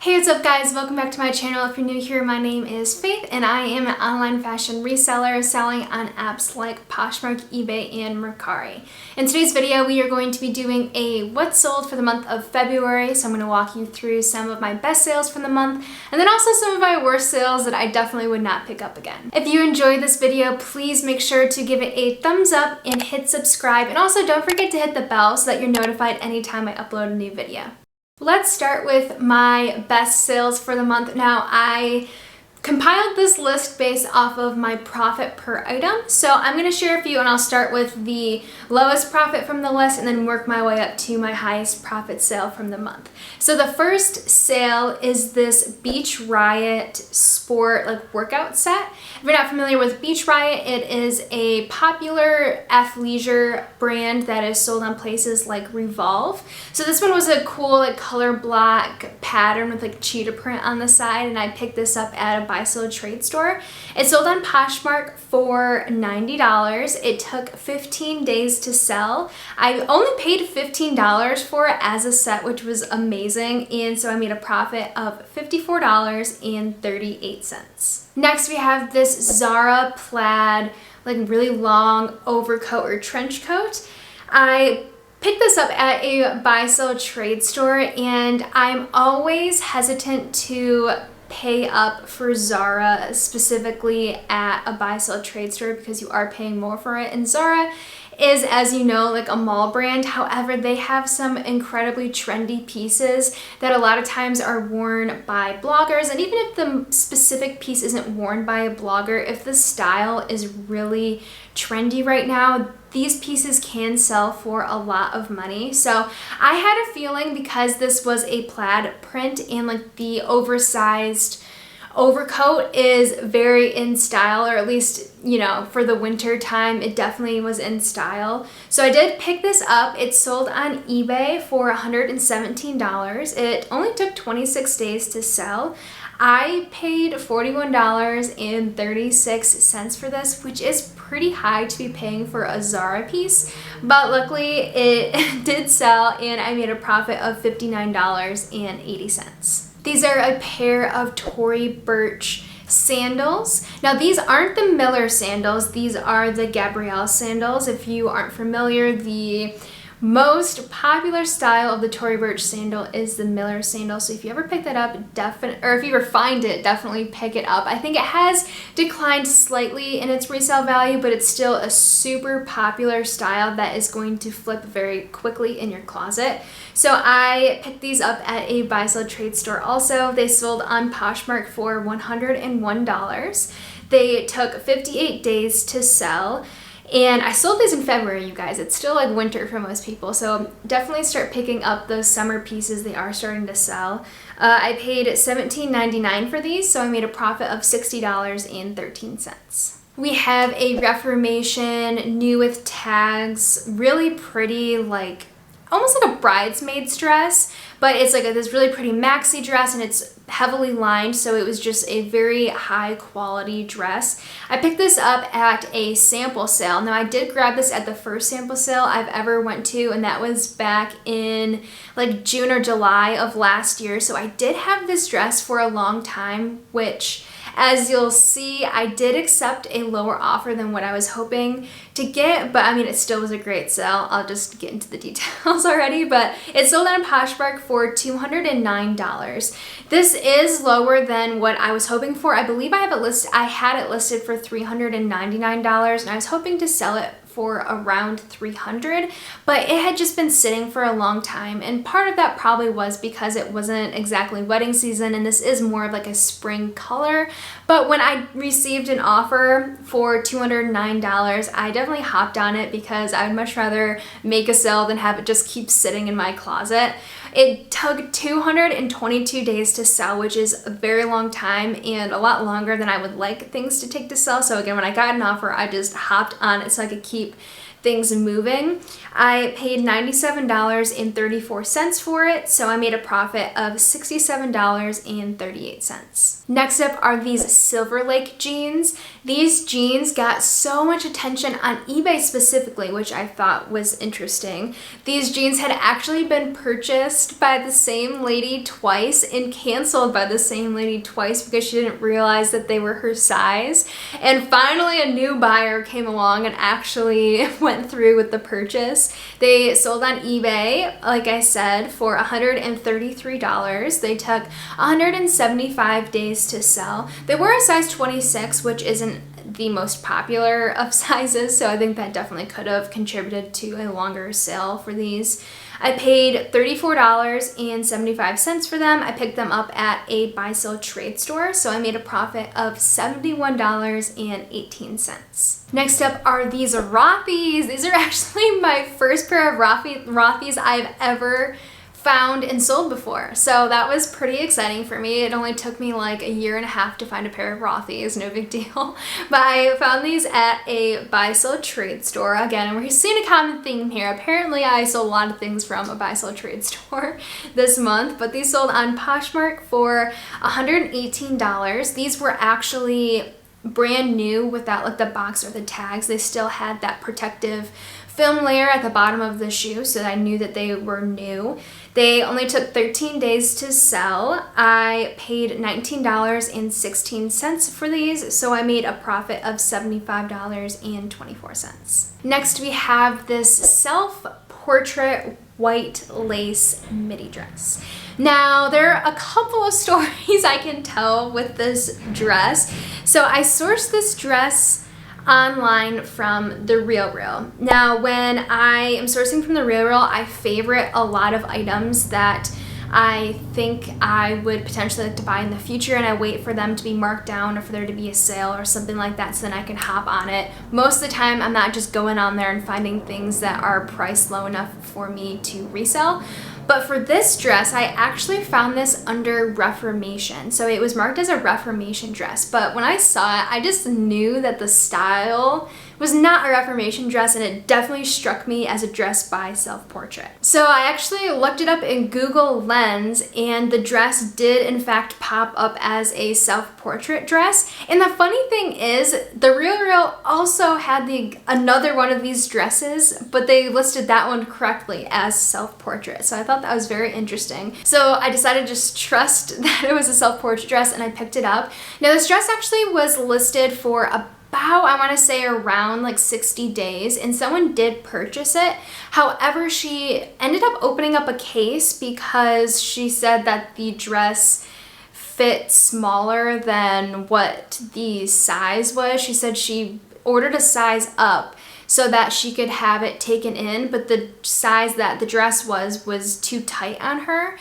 Hey, what's up guys? Welcome back to my channel. If you're new here, my name is Faith and I am an online fashion reseller selling on apps like Poshmark, eBay, and Mercari. In today's video, we are going to be doing a what's sold for the month of February. So I'm going to walk you through some of my best sales from the month and then also some of my worst sales that I definitely would not pick up again. If you enjoyed this video, please make sure to give it a thumbs up and hit subscribe. And also don't forget to hit the bell so that you're notified anytime I upload a new video. Let's start with my best sales for the month. Now, I compiled this list based off of my profit per item. So I'm going to share a few and I'll start with the lowest profit from the list and then work my way up to my highest profit sale from the month. So the first sale is this Beach Riot Sport workout set. If you're not familiar with Beach Riot, it is a popular athleisure brand that is sold on places like Revolve. So this one was a cool color block pattern with cheetah print on the side, and I picked this up at a buy-sell trade store. It sold on Poshmark for $90. It took 15 days to sell. I only paid $15 for it as a set, which was amazing, and so I made a profit of $54.38. Next, we have this Zara plaid, really long overcoat or trench coat. I picked this up at a buy-sell trade store, and I'm always hesitant to pay up for Zara, specifically at a buy-sell trade store, because you are paying more for it. And Zara is, as you know, a mall brand. However, they have some incredibly trendy pieces that a lot of times are worn by bloggers. And even if the specific piece isn't worn by a blogger, if the style is really trendy right now, these pieces can sell for a lot of money. So I had a feeling, because this was a plaid print and the oversized overcoat is very in style, or at least, for the winter time, it definitely was in style. So I did pick this up. It sold on eBay for $117. It only took 26 days to sell. I paid $41.36 for this, which is pretty high to be paying for a Zara piece, but luckily it did sell and I made a profit of $59.80. These are a pair of Tory Burch sandals. Now, these aren't the Miller sandals, these are the Gabrielle sandals. If you aren't familiar, the most popular style of the Tory Burch sandal is the Miller sandal. So if you ever pick that up, or if you ever find it, definitely pick it up. I think it has declined slightly in its resale value, but it's still a super popular style that is going to flip very quickly in your closet. So I picked these up at a buy-sell trade store also. They sold on Poshmark for $101. They took 58 days to sell. And I sold these in February, you guys. It's still winter for most people, so definitely start picking up those summer pieces. They are starting to sell. I paid $17.99 for these, so I made a profit of $60.13. We have a Reformation new with tags, really pretty, almost like a bridesmaid's dress, but it's this really pretty maxi dress, and it's heavily lined, so it was just a very high quality dress. I picked this up at a sample sale. Now, I did grab this at the first sample sale I've ever went to, and that was back in June or July of last year. So I did have this dress for a long time, which, as you'll see, I did accept a lower offer than what I was hoping to get, but it still was a great sale. I'll just get into the details already, but it sold on Poshmark for $209. This is lower than what I was hoping for. I believe I had it listed for $399, and I was hoping to sell it for around $300, but it had just been sitting for a long time, and part of that probably was because it wasn't exactly wedding season, and this is more of a spring color. But when I received an offer for $209, I definitely hopped on it, because I would much rather make a sale than have it just keep sitting in my closet. It took 222 days to sell, which is a very long time and a lot longer than I would like things to take to sell. So again, when I got an offer, I just hopped on it so I could keep things moving. I paid $97.34 for it, so I made a profit of $67.38. Next up are these Silver Lake jeans. These jeans got so much attention on eBay specifically, which I thought was interesting. These jeans had actually been purchased by the same lady twice and canceled by the same lady twice because she didn't realize that they were her size. And finally a new buyer came along and actually went through with the purchase. They sold on eBay, like I said, for $133. They took 175 days to sell. They were a size 26, which isn't the most popular of sizes, so I think that definitely could have contributed to a longer sale for these. I paid $34.75 for them. I picked them up at a buy-sell trade store, so I made a profit of $71.18. Next up are these Rothy's. These are actually my first pair of Rothy's I've ever found and sold before. So that was pretty exciting for me. It only took me like a year and a half to find a pair of Rothy's, no big deal. But I found these at a buy-sell trade store. Again, and we're seeing a common theme here. Apparently I sold a lot of things from a buy-sell trade store this month, but these sold on Poshmark for $118. These were actually brand new without like the box or the tags. They still had that protective film layer at the bottom of the shoe, so I knew that they were new. They only took 13 days to sell. I paid $19.16 for these, so I made a profit of $75.24. Next, we have this self-portrait white lace midi dress. Now, there are a couple of stories I can tell with this dress. So I sourced this dress online from The RealReal. Now, when I am sourcing from The RealReal, I favorite a lot of items that I think I would potentially like to buy in the future, and I wait for them to be marked down or for there to be a sale or something like that so then I can hop on it. Most of the time, I'm not just going on there and finding things that are priced low enough for me to resell. But for this dress, I actually found this under Reformation. So it was marked as a Reformation dress, but when I saw it, I just knew that the style was not a Reformation dress, and it definitely struck me as a dress by self-portrait. So I actually looked it up in Google Lens, and the dress did in fact pop up as a self-portrait dress. And the funny thing is, The RealReal also had another one of these dresses, but they listed that one correctly as self-portrait. So I thought that was very interesting. So I decided to just trust that it was a self-portrait dress, and I picked it up. Now, this dress actually was listed for about, I want to say, around like 60 days, and someone did purchase it. However, she ended up opening up a case because she said that the dress fit smaller than what the size was. She said she ordered a size up so that she could have it taken in, but the size that the dress was too tight on her.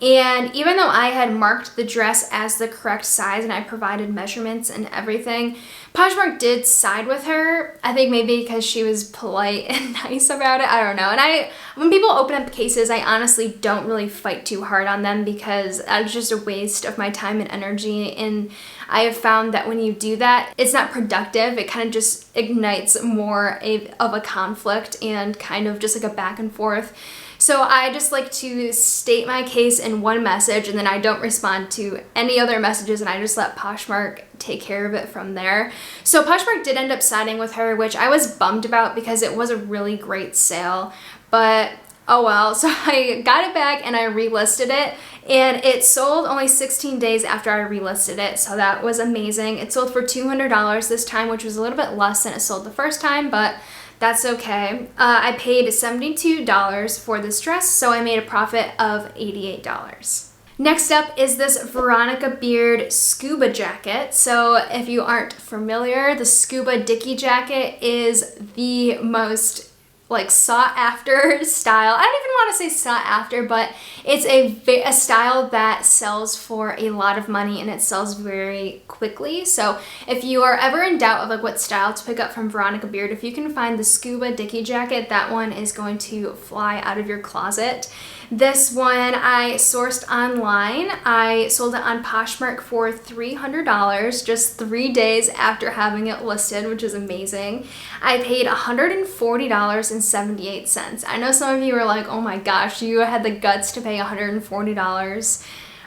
And even though I had marked the dress as the correct size and I provided measurements and everything, Poshmark did side with her. I think maybe because she was polite and nice about it. I don't know. And when people open up cases, I honestly don't really fight too hard on them because that's just a waste of my time and energy. And I have found that when you do that, it's not productive. It kind of just ignites more of a conflict and kind of just like a back and forth. So I just like to state my case in one message, and then I don't respond to any other messages, and I just let Poshmark take care of it from there. So Poshmark did end up siding with her, which I was bummed about because it was a really great sale, but oh well. So I got it back and I relisted it, and it sold only 16 days after I relisted it, so that was amazing. It sold for $200 this time, which was a little bit less than it sold the first time, but that's okay. I paid $72 for this dress, so I made a profit of $88. Next up is this Veronica Beard scuba jacket. So if you aren't familiar, the scuba dicky jacket is the most like sought after style. I don't even want to say sought after, but it's a style that sells for a lot of money and it sells very quickly. So if you are ever in doubt of like what style to pick up from Veronica Beard, if you can find the scuba dicky jacket, that one is going to fly out of your closet. This one I sourced online. I sold it on Poshmark for $300 just 3 days after having it listed, which is amazing. I paid $140.78. I know some of you are like, oh my gosh, you had the guts to pay $140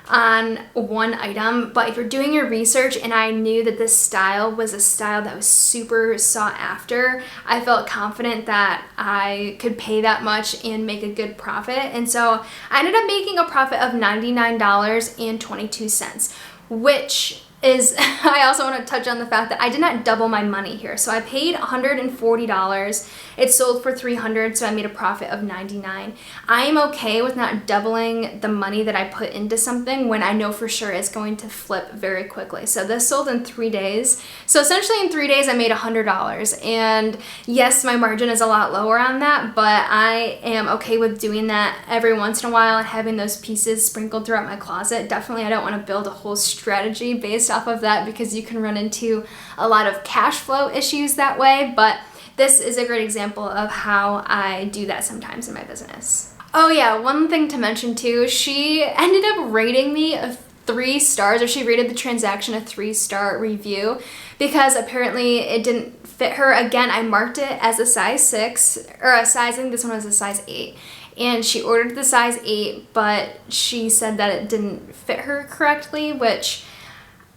on one item, but if you're doing your research, and I knew that this style was a style that was super sought after, I felt confident that I could pay that much and make a good profit. And so I ended up making a profit of $99.22, which is, I also want to touch on the fact that I did not double my money here. So I paid $140. It sold for $300, so I made a profit of $99. I am okay with not doubling the money that I put into something when I know for sure it's going to flip very quickly. So this sold in 3 days. So essentially in 3 days I made $100. And yes, my margin is a lot lower on that, but I am okay with doing that every once in a while and having those pieces sprinkled throughout my closet. Definitely I don't want to build a whole strategy based off of that because you can run into a lot of cash flow issues that way, but this is a great example of how I do that sometimes in my business. Oh yeah, one thing to mention too, she ended up rating me a 3 stars, or she rated the transaction a 3-star review because apparently it didn't fit her. Again, I marked it as a size 6, or a size, I think this one was a size 8. And she ordered the size 8, but she said that it didn't fit her correctly, which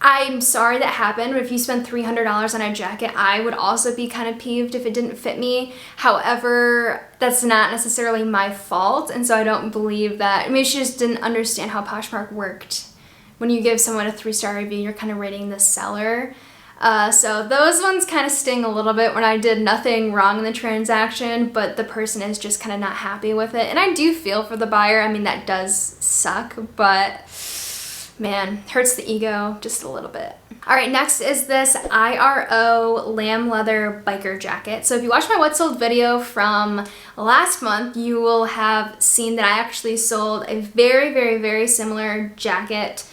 I'm sorry that happened, but if you spend $300 on a jacket, I would also be kind of peeved if it didn't fit me. However, that's not necessarily my fault, and so I don't believe that. I mean, she just didn't understand how Poshmark worked. When you give someone a 3-star review, you're kind of rating the seller. So those ones kind of sting a little bit when I did nothing wrong in the transaction, but the person is just kind of not happy with it. And I do feel for the buyer. I mean, that does suck, but man, hurts the ego just a little bit. All right, next is this IRO lamb leather biker jacket. So if you watched my what sold video from last month, you will have seen that I actually sold a very, very, very similar jacket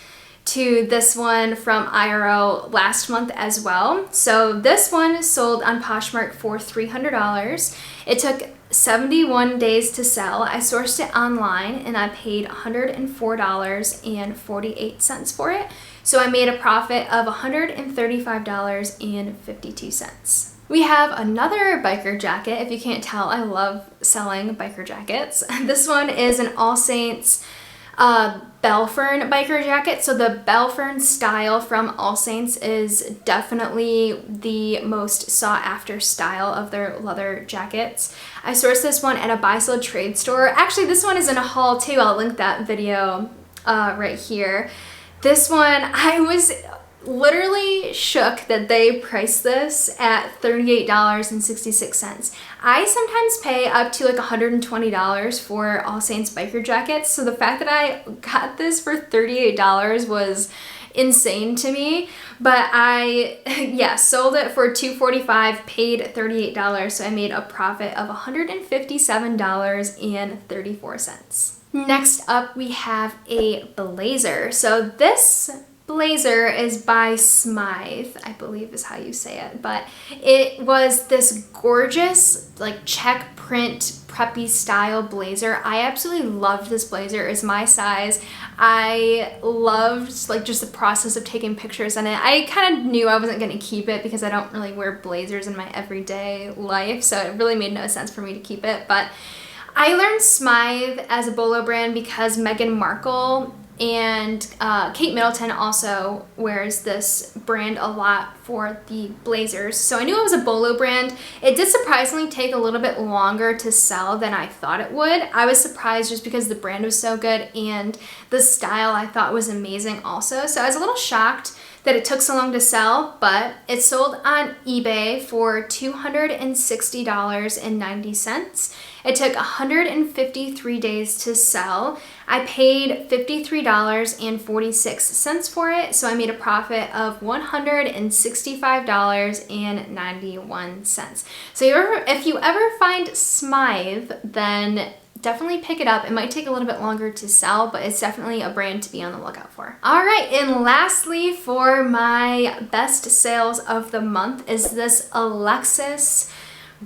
to this one from IRO last month as well. So this one sold on Poshmark for $300. It took 71 days to sell. I sourced it online and I paid $104.48 for it. So I made a profit of $135.52. We have another biker jacket. If you can't tell, I love selling biker jackets. This one is an All Saints Belfern biker jacket. So the Belfern style from All Saints is definitely the most sought after style of their leather jackets. I sourced this one at a buy sell trade store. Actually, this one is in a haul too. I'll link that video right here. This one, I was literally shook that they priced this at $38.66. I sometimes pay up to like $120 for All Saints biker jackets, so the fact that I got this for $38 was insane to me. But I, yeah, sold it for $245, paid $38, so I made a profit of $157.34. Next up, we have a blazer. So this blazer is by Smythe, I believe is how you say it, but it was this gorgeous like check print preppy style blazer. I absolutely loved this blazer. It's my size. I loved like just the process of taking pictures in it. I kind of knew I wasn't going to keep it because I don't really wear blazers in my everyday life, so it really made no sense for me to keep it. But I learned Smythe as a bolo brand because Meghan Markle and Kate Middleton also wears this brand a lot for the blazers. So I knew it was a bolo brand. It did surprisingly take a little bit longer to sell than I thought it would. I was surprised just because the brand was so good and the style I thought was amazing also. So I was a little shocked that it took so long to sell, but it sold on eBay for $260.90. It took 153 days to sell. I paid $53.46 for it, so I made a profit of $165.91. So if you ever find Smythe, then definitely pick it up. It might take a little bit longer to sell, but it's definitely a brand to be on the lookout for. All right, and lastly, for my best sales of the month is this Alexis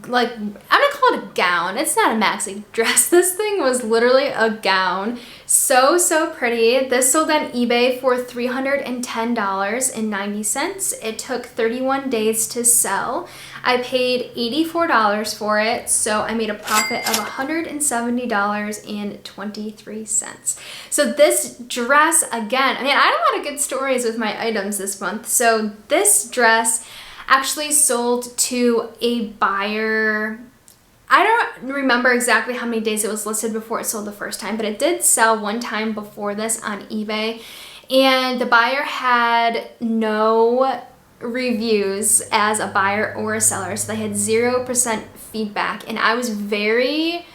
like, I'm gonna call it a gown. It's not a maxi dress. This thing was literally a gown. So, so pretty. This sold on eBay for $310.90. It took 31 days to sell. I paid $84 for it, so I made a profit of $170.23. So this dress, again, I mean, I had a lot of good stories with my items this month. So this dress actually sold to a buyer. I don't remember exactly how many days it was listed before it sold the first time, but it did sell one time before this on eBay, and the buyer had no reviews as a buyer or a seller, so they had 0% feedback, and I was very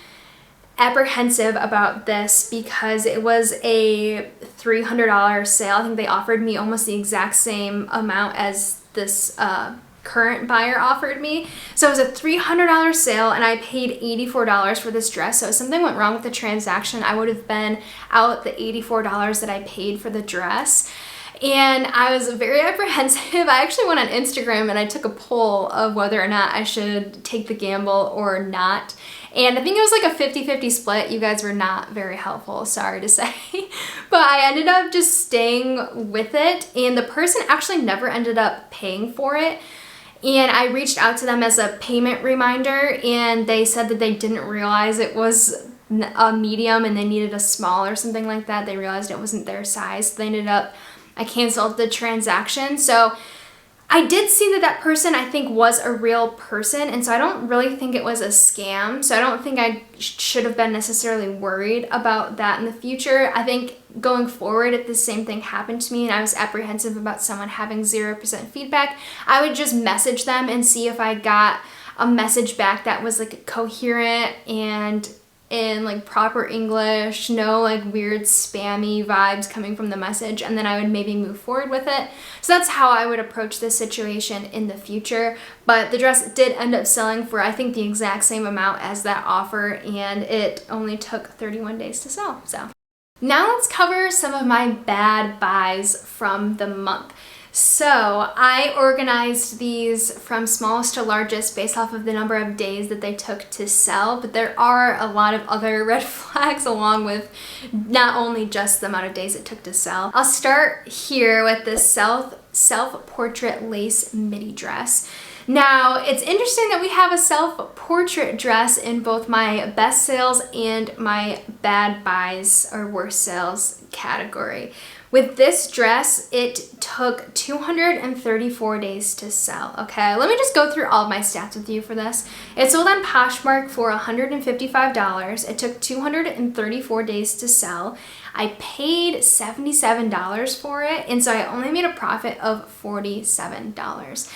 apprehensive about this because it was a $300 sale. I think they offered me almost the exact same amount as this current buyer offered me. So it was a $300 sale, and I paid $84 for this dress. So if something went wrong with the transaction, I would have been out the $84 that I paid for the dress. And I was very apprehensive. I actually went on Instagram and I took a poll of whether or not I should take the gamble or not. And I think it was like a 50-50 split. You guys were not very helpful, sorry to say. But I ended up just staying with it, and the person actually never ended up paying for it. And I reached out to them as a payment reminder, and they said that they didn't realize it was a medium and they needed a small or something like that. They realized it wasn't their size. They ended up, I canceled the transaction. So I did see that that person, I think, was a real person, and so I don't really think it was a scam. So I don't think I should have been necessarily worried about that in the future. I think going forward, if the same thing happened to me and I was apprehensive about someone having 0% feedback, I would just message them and see if I got a message back that was like coherent and in like proper English, no like weird spammy vibes coming from the message, and then I would maybe move forward with it. So that's how I would approach this situation in the future. But the dress did end up selling for, I think, the exact same amount as that offer, and it only took 31 days to sell. So now let's cover some of my bad buys from the month. So I organized these from smallest to largest based off of the number of days that they took to sell, but there are a lot of other red flags along with not only just the amount of days it took to sell. I'll start here with this self-portrait lace midi dress. Now, it's interesting that we have a self-portrait dress in both my best sales and my bad buys or worst sales category. With this dress, it took 234 days to sell, okay? Let me just go through all of my stats with you for this. It sold on Poshmark for $155. It took 234 days to sell. I paid $77 for it, and so I only made a profit of $47.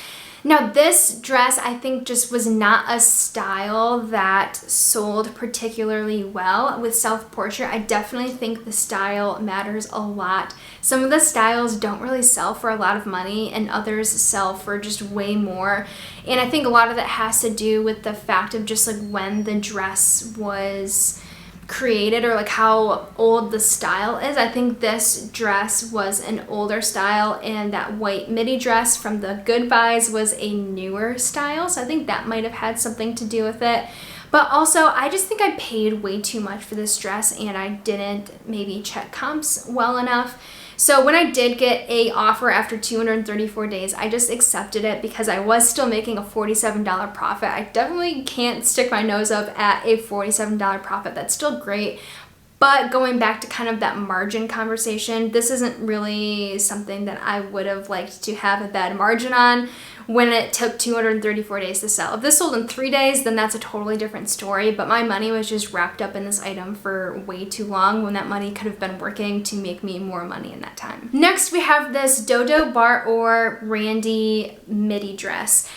Now this dress, I think, just was not a style that sold particularly well. With self-portrait, I definitely think the style matters a lot. Some of the styles don't really sell for a lot of money, and others sell for just way more. And I think a lot of that has to do with the fact of just like when the dress was created or like how old the style is. I think this dress was an older style, and that white midi dress from the Good Buys was a newer style, so I think that might have had something to do with it. But also, I just think I paid way too much for this dress, and I didn't maybe check comps well enough. So when I did get a offer after 234 days, I just accepted it because I was still making a $47 profit. I definitely can't stick my nose up at a $47 profit. That's still great. But going back to kind of that margin conversation, this isn't really something that I would have liked to have a bad margin on when it took 234 days to sell. If this sold in 3 days, then that's a totally different story, but my money was just wrapped up in this item for way too long when that money could have been working to make me more money in that time. Next, we have this Dodo Bar or Randy midi dress.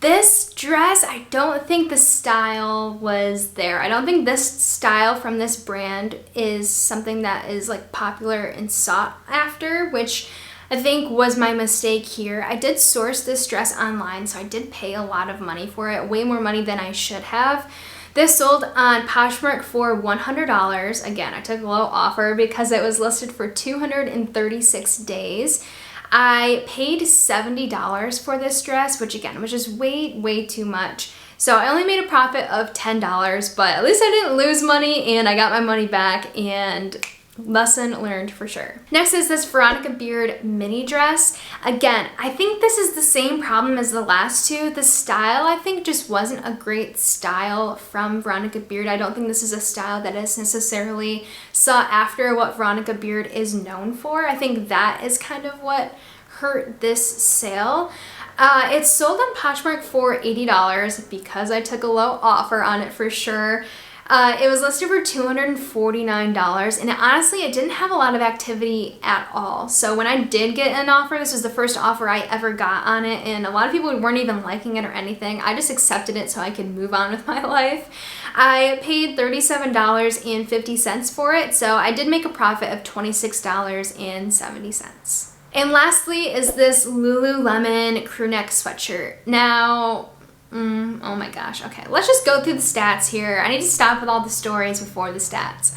This dress, I don't think the style was there. I don't think this style from this brand is something that is like popular and sought after, which I think was my mistake here. I did source this dress online, so I did pay a lot of money for it, way more money than I should have. This sold on Poshmark for $100. Again, I took a low offer because it was listed for 236 days. I paid $70 for this dress, which again was just way too much. So I only made a profit of $10, but at least I didn't lose money and I got my money back, and lesson learned for sure. Next is this Veronica Beard mini dress. Again, I think this is the same problem as the last two. The style, I think, just wasn't a great style from Veronica Beard. I don't think this is a style that is necessarily sought after, what Veronica Beard is known for. I think that is kind of what hurt this sale. It's sold on Poshmark for $80 because I took a low offer on it for sure. It was listed for $249, and honestly, it didn't have a lot of activity at all. So when I did get an offer, this was the first offer I ever got on it, and a lot of people weren't even liking it or anything. I just accepted it so I could move on with my life. I paid $37.50 for it, so I did make a profit of $26.70. And lastly is this Lululemon crew neck sweatshirt. Now, oh my gosh, okay, let's just go through the stats here. I need to stop with all the stories before the stats.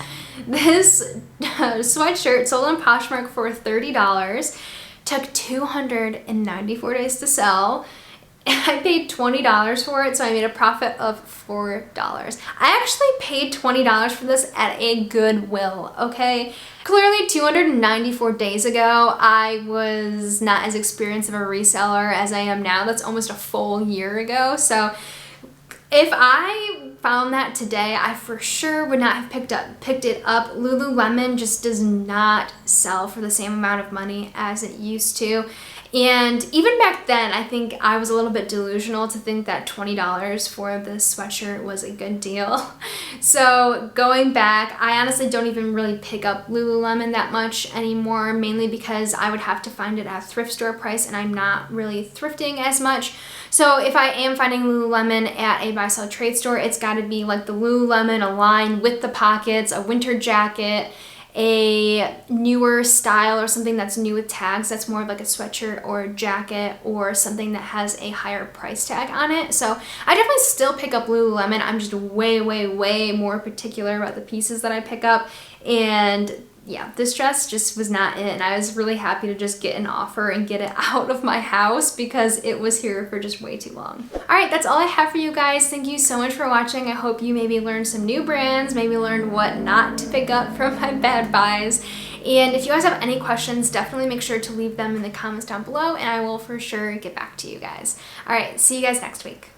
This sweatshirt sold on Poshmark for $30, took 294 days to sell. I paid $20 for it, so I made a profit of $4. I actually paid $20 for this at a Goodwill, okay? Clearly 294 days ago, I was not as experienced of a reseller as I am now. That's almost a full year ago. So if I found that today, I for sure would not have picked it up. Lululemon just does not sell for the same amount of money as it used to. And even back then, I think I was a little bit delusional to think that $20 for this sweatshirt was a good deal. So going back, I honestly don't even really pick up Lululemon that much anymore, mainly because I would have to find it at a thrift store price, and I'm not really thrifting as much. So if I am finding Lululemon at a buy-sell trade store, it's got to be like the Lululemon Align with the pockets, a winter jacket, a newer style or something that's new with tags that's more of like a sweatshirt or a jacket, or something that has a higher price tag on it. So I definitely still pick up Lululemon. I'm just way more particular about the pieces that I pick up, and yeah, this dress just was not it, and I was really happy to just get an offer and get it out of my house because it was here for just way too long. Alright, that's all I have for you guys. Thank you so much for watching. I hope you maybe learned some new brands, maybe learned what not to pick up from my bad buys. And if you guys have any questions, definitely make sure to leave them in the comments down below, and I will for sure get back to you guys. Alright, see you guys next week.